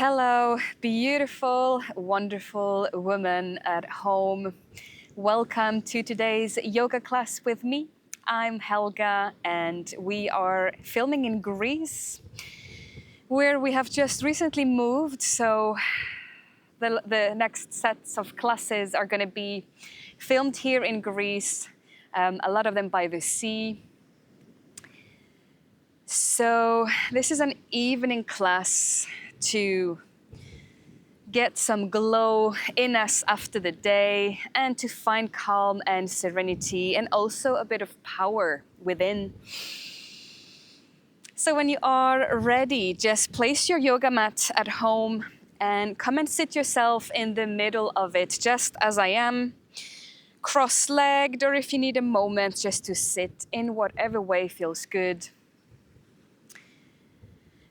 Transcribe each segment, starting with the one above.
Hello, beautiful, wonderful woman at home. Welcome to today's yoga class with me. I'm Helga, and we are filming in Greece, where we have just recently moved. So the next sets of classes are going to be filmed here in Greece, a lot of them by the sea. So this is an evening class to get some glow in us after the day and to find calm and serenity and also a bit of power within. So when you are ready, just place your yoga mat at home and come and sit yourself in the middle of it, just as I am, cross-legged, or if you need a moment just to sit in whatever way feels good.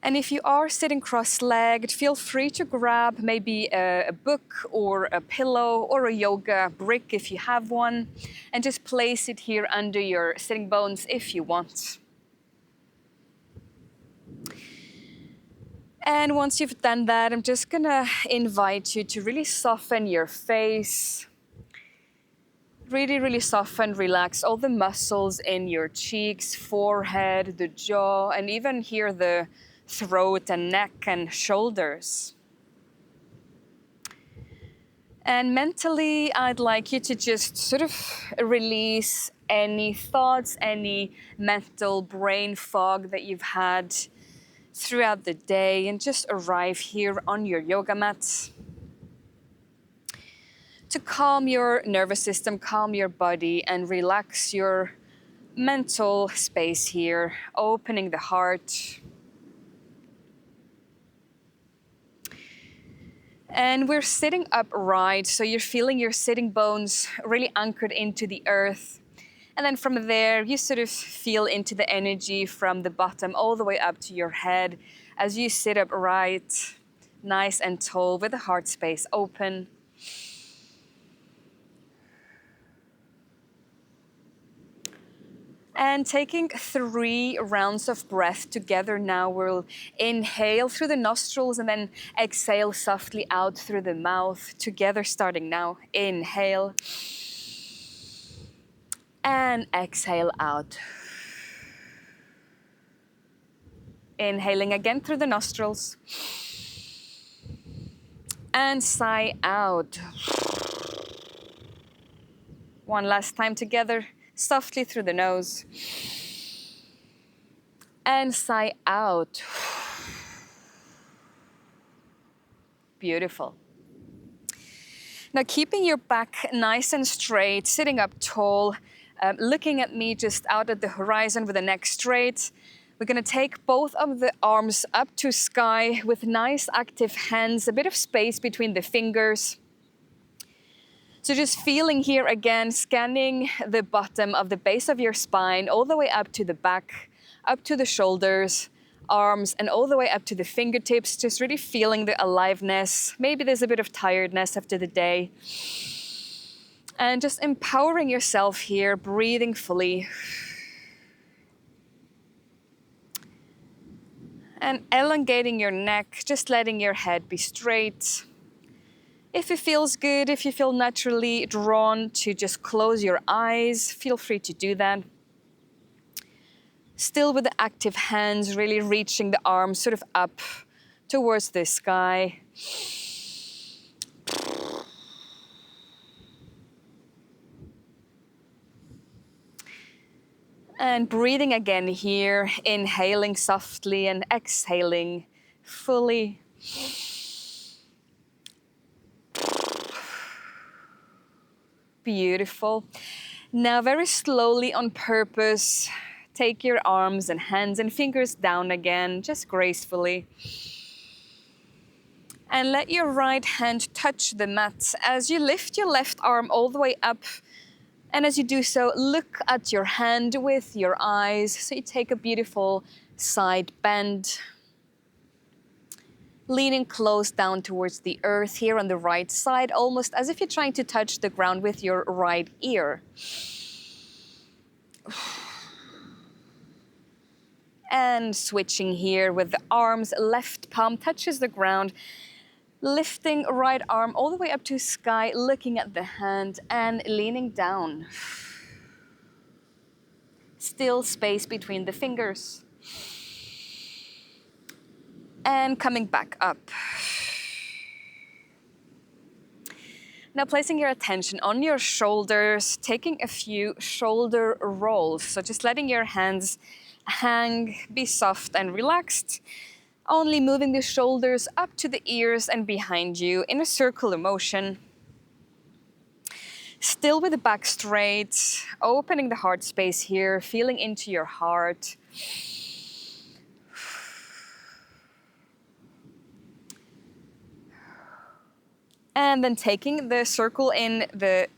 And if you are sitting cross-legged, feel free to grab maybe a book or a pillow or a yoga brick if you have one, and just place it here under your sitting bones if you want. And once you've done that, I'm just gonna invite you to really soften your face. Really, really soften, relax all the muscles in your cheeks, forehead, the jaw, and even here the throat and neck and shoulders. And mentally, I'd like you to just sort of release any thoughts, any mental brain fog that you've had throughout the day, and just arrive here on your yoga mat to calm your nervous system, calm your body, and relax your mental space here, opening the heart. And we're sitting upright, so you're feeling your sitting bones really anchored into the earth. And then from there, you sort of feel into the energy from the bottom all the way up to your head as you sit upright, nice and tall with the heart space open. And taking 3 rounds of breath together now, we'll inhale through the nostrils and then exhale softly out through the mouth. Together, starting now. Inhale. And exhale out. Inhaling again through the nostrils. And sigh out. One last time together. Softly through the nose. And sigh out. Beautiful. Now keeping your back nice and straight, sitting up tall, looking at me just out at the horizon with the neck straight. We're going to take both of the arms up to sky with nice active hands, a bit of space between the fingers. So just feeling here again, scanning the bottom of the base of your spine, all the way up to the back, up to the shoulders, arms, and all the way up to the fingertips, just really feeling the aliveness. Maybe there's a bit of tiredness after the day. And just empowering yourself here, breathing fully. And elongating your neck, just letting your head be straight. If it feels good, if you feel naturally drawn to just close your eyes, feel free to do that. Still with the active hands, really reaching the arms sort of up towards the sky. And breathing again here, inhaling softly and exhaling fully. Beautiful. Now very slowly on purpose, take your arms and hands and fingers down again, just gracefully. And let your right hand touch the mat as you lift your left arm all the way up. And as you do so, look at your hand with your eyes. So you take a beautiful side bend. Leaning close down towards the earth here on the right side, almost as if you're trying to touch the ground with your right ear. And switching here with the arms, left palm touches the ground, lifting right arm all the way up to sky, looking at the hand and leaning down. Still space between the fingers. And coming back up. Now placing your attention on your shoulders, taking a few shoulder rolls. So just letting your hands hang, be soft and relaxed. Only moving the shoulders up to the ears and behind you in a circular motion. Still with the back straight, opening the heart space here, feeling into your heart. And then taking the circle in the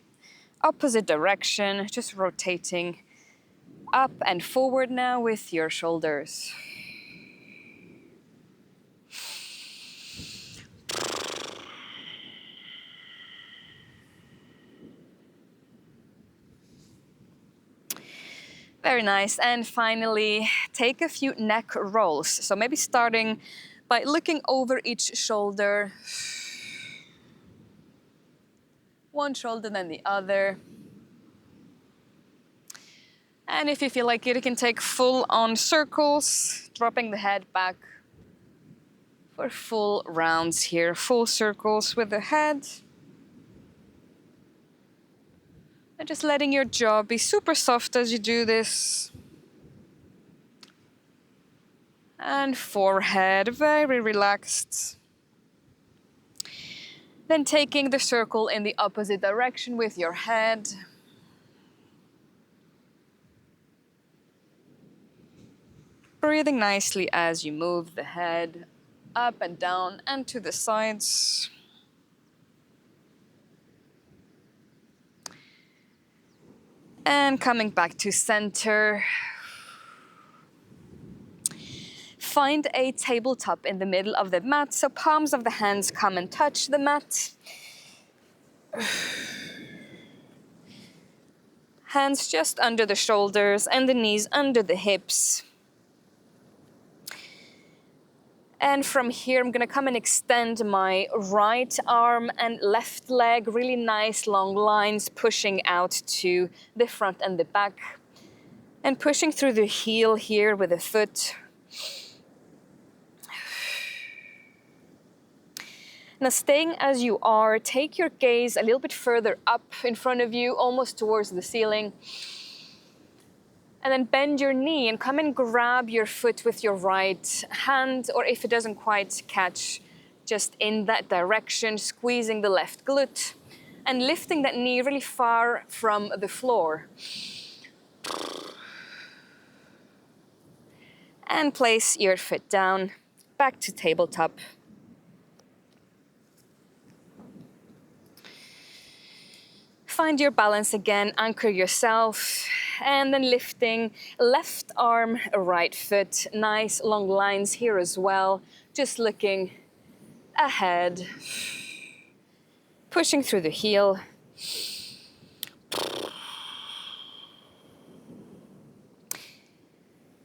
opposite direction, just rotating up and forward now with your shoulders. Very nice. And finally, take a few neck rolls. So maybe starting by looking over each shoulder. One shoulder, then the other. And if you feel like it, you can take full-on circles, dropping the head back for full rounds here. Full circles with the head. And just letting your jaw be super soft as you do this. And forehead, very relaxed. Then taking the circle in the opposite direction with your head. Breathing nicely as you move the head up and down and to the sides. And coming back to center. Find a tabletop in the middle of the mat, so palms of the hands come and touch the mat. Hands just under the shoulders and the knees under the hips. And from here, I'm gonna come and extend my right arm and left leg, really nice long lines, pushing out to the front and the back. And pushing through the heel here with the foot. Now staying as you are, take your gaze a little bit further up in front of you, almost towards the ceiling. And then bend your knee and come and grab your foot with your right hand, or if it doesn't quite catch, just in that direction, squeezing the left glute and lifting that knee really far from the floor. And place your foot down, back to tabletop. Find your balance again, anchor yourself, and then lifting left arm, right foot. Nice long lines here as well. Just looking ahead, pushing through the heel.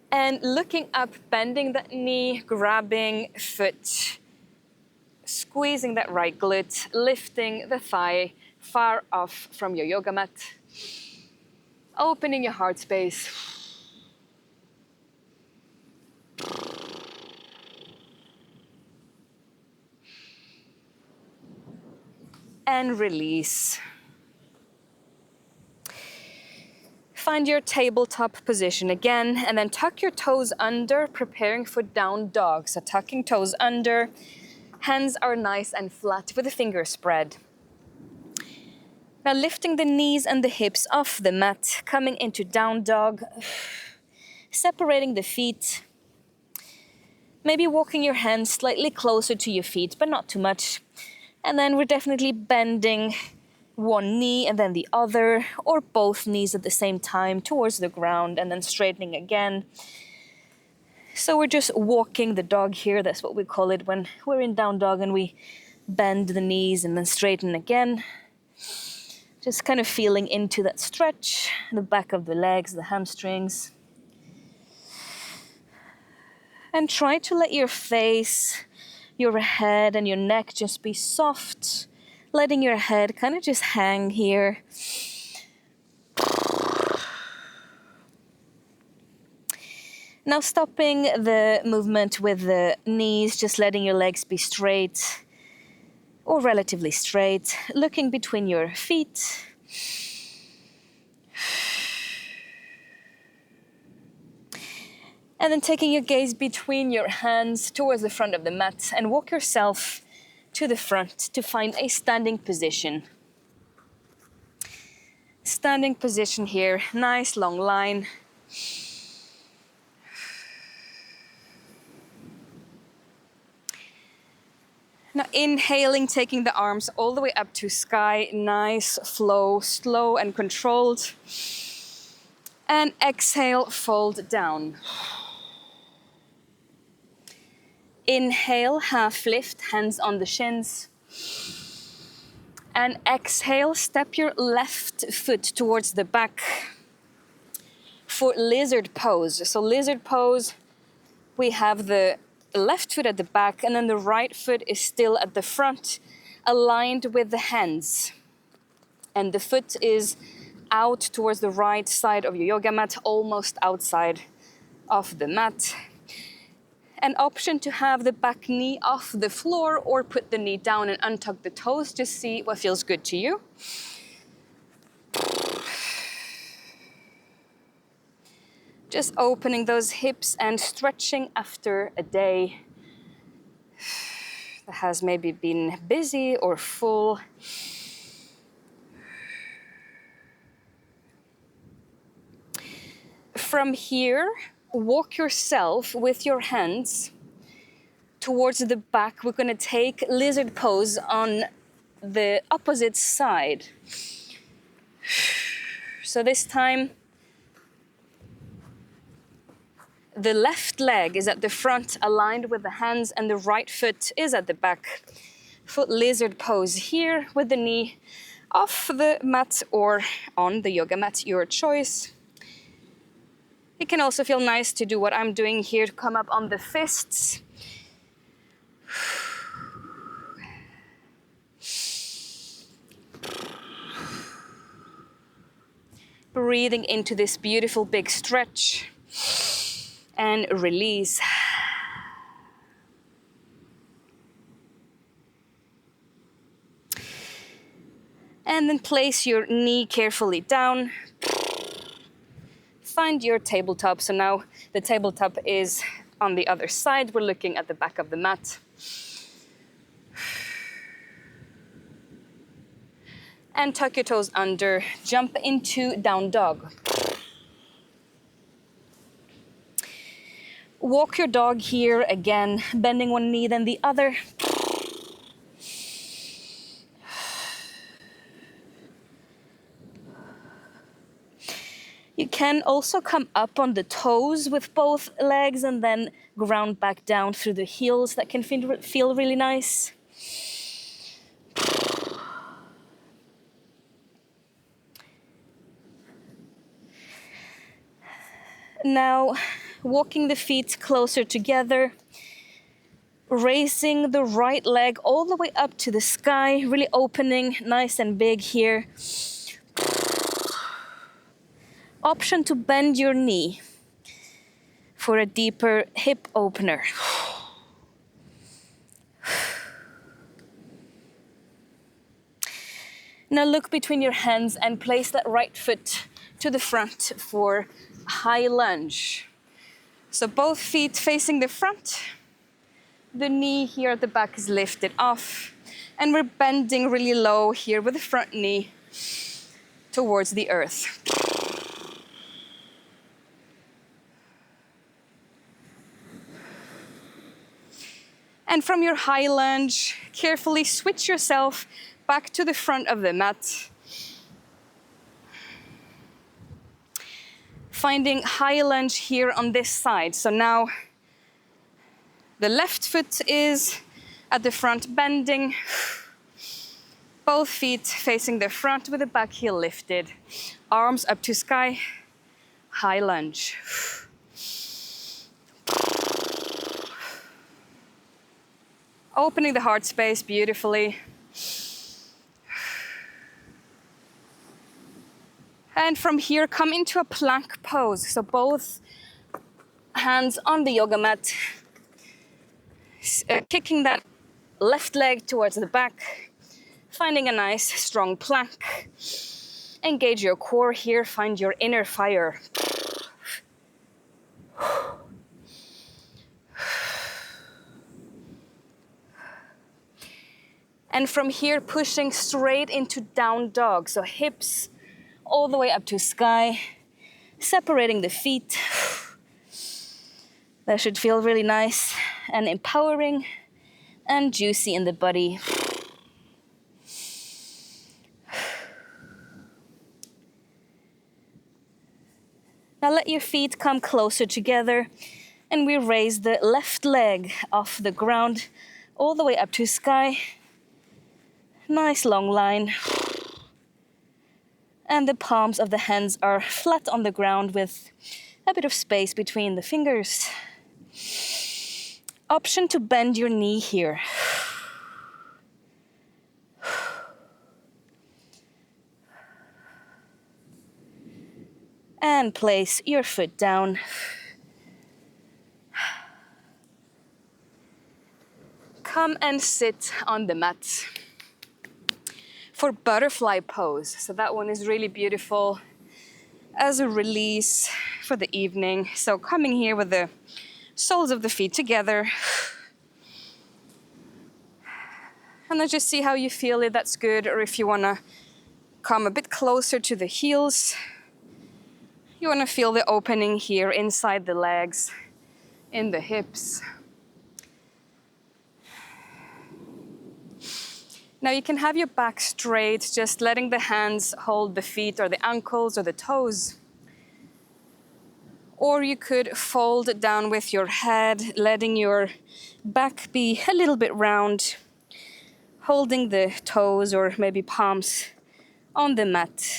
And looking up, bending that knee, grabbing foot, squeezing that right glute, lifting the thigh far off from your yoga mat. Opening your heart space. And release. Find your tabletop position again, and then tuck your toes under, preparing for down dog. So tucking toes under, hands are nice and flat with the fingers spread. Now lifting the knees and the hips off the mat, coming into down dog, separating the feet. Maybe walking your hands slightly closer to your feet, but not too much. And then we're definitely bending one knee and then the other, or both knees at the same time towards the ground, and then straightening again. So we're just walking the dog here. That's what we call it when we're in down dog and we bend the knees and then straighten again. Just kind of feeling into that stretch, the back of the legs, the hamstrings. And try to let your face, your head and your neck just be soft, letting your head kind of just hang here. Now stopping the movement with the knees, just letting your legs be straight or relatively straight, looking between your feet. And then taking your gaze between your hands towards the front of the mat and walk yourself to the front to find a standing position. Standing position here, nice long line. Now inhaling, taking the arms all the way up to sky, nice flow, slow and controlled. And exhale, fold down. Inhale, half lift, hands on the shins. And exhale, step your left foot towards the back for lizard pose. So lizard pose, we have the left foot at the back and then the right foot is still at the front, aligned with the hands. And the foot is out towards the right side of your yoga mat, almost outside of the mat. An option to have the back knee off the floor or put the knee down and untuck the toes. Just see what feels good to you. Just opening those hips and stretching after a day that has maybe been busy or full. From here, walk yourself with your hands towards the back. We're going to take lizard pose on the opposite side. So this time, the left leg is at the front, aligned with the hands, and the right foot is at the back. Foot lizard pose here with the knee off the mat or on the yoga mat, your choice. It can also feel nice to do what I'm doing here, to come up on the fists. Breathing into this beautiful big stretch and release. And then place your knee carefully down. Find your tabletop. So now the tabletop is on the other side. We're looking at the back of the mat. And tuck your toes under. Jump into down dog. Walk your dog here again, bending one knee then the other. You can also come up on the toes with both legs and then ground back down through the heels. That can feel really nice. Now, walking the feet closer together, raising the right leg all the way up to the sky, really opening nice and big here. Option to bend your knee for a deeper hip opener. Now look between your hands and place that right foot to the front for high lunge. So both feet facing the front. The knee here at the back is lifted off. And we're bending really low here with the front knee towards the earth. And from your high lunge, carefully switch yourself back to the front of the mat. Finding high lunge here on this side. So now the left foot is at the front, bending. Both feet facing the front with the back heel lifted. Arms up to sky, high lunge. Opening the heart space beautifully. And from here, come into a plank pose. So both hands on the yoga mat, kicking that left leg towards the back, finding a nice strong plank. Engage your core here, find your inner fire. And from here, pushing straight into down dog. So hips all the way up to sky, separating the feet. That should feel really nice and empowering and juicy in the body. Now let your feet come closer together and we raise the left leg off the ground all the way up to sky. Nice long line. And the palms of the hands are flat on the ground with a bit of space between the fingers. Option to bend your knee here. And place your foot down. Come and sit on the mat for butterfly pose. So that one is really beautiful as a release for the evening. So coming here with the soles of the feet together. And then just see how you feel, if that's good, or if you wanna come a bit closer to the heels. You wanna feel the opening here inside the legs, in the hips. Now you can have your back straight, just letting the hands hold the feet or the ankles or the toes. Or you could fold down with your head, letting your back be a little bit round, holding the toes or maybe palms on the mat.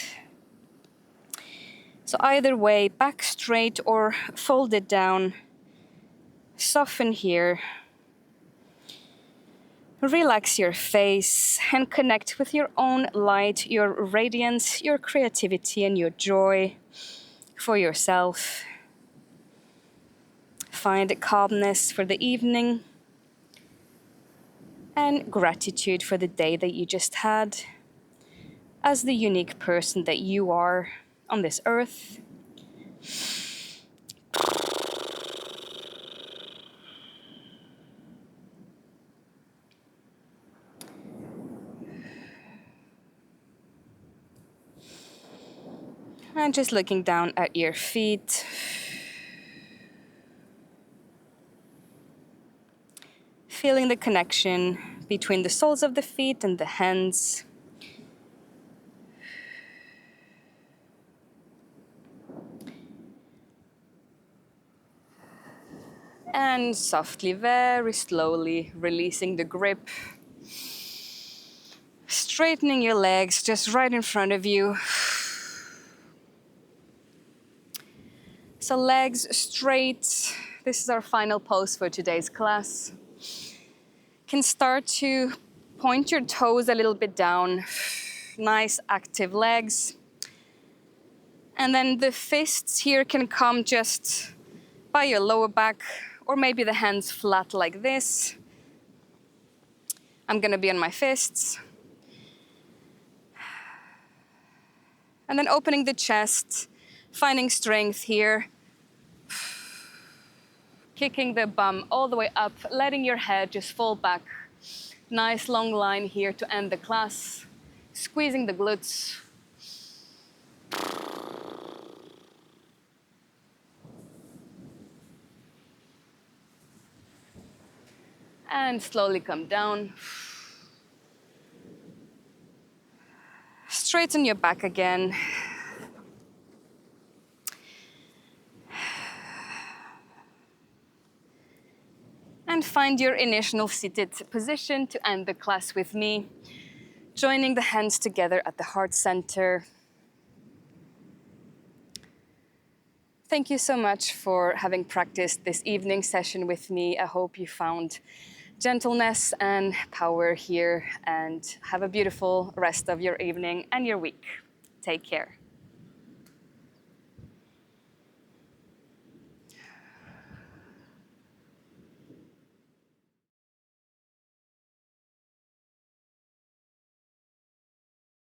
So either way, back straight or folded down. Soften here. Relax your face and connect with your own light, your radiance, your creativity, and your joy for yourself. Find calmness for the evening and gratitude for the day that you just had as the unique person that you are on this earth. And just looking down at your feet. Feeling the connection between the soles of the feet and the hands. And softly, very slowly, releasing the grip. Straightening your legs just right in front of you. So legs straight. This is our final pose for today's class. Can start to point your toes a little bit down. Nice active legs. And then the fists here can come just by your lower back, or maybe the hands flat like this. I'm gonna be on my fists. And then opening the chest, finding strength here. Kicking the bum all the way up, letting your head just fall back. Nice long line here to end the class. Squeezing the glutes. And slowly come down. Straighten your back again. And find your initial seated position to end the class with me. Joining the hands together at the heart center. Thank you so much for having practiced this evening session with me. I hope you found gentleness and power here, and have a beautiful rest of your evening and your week. Take care.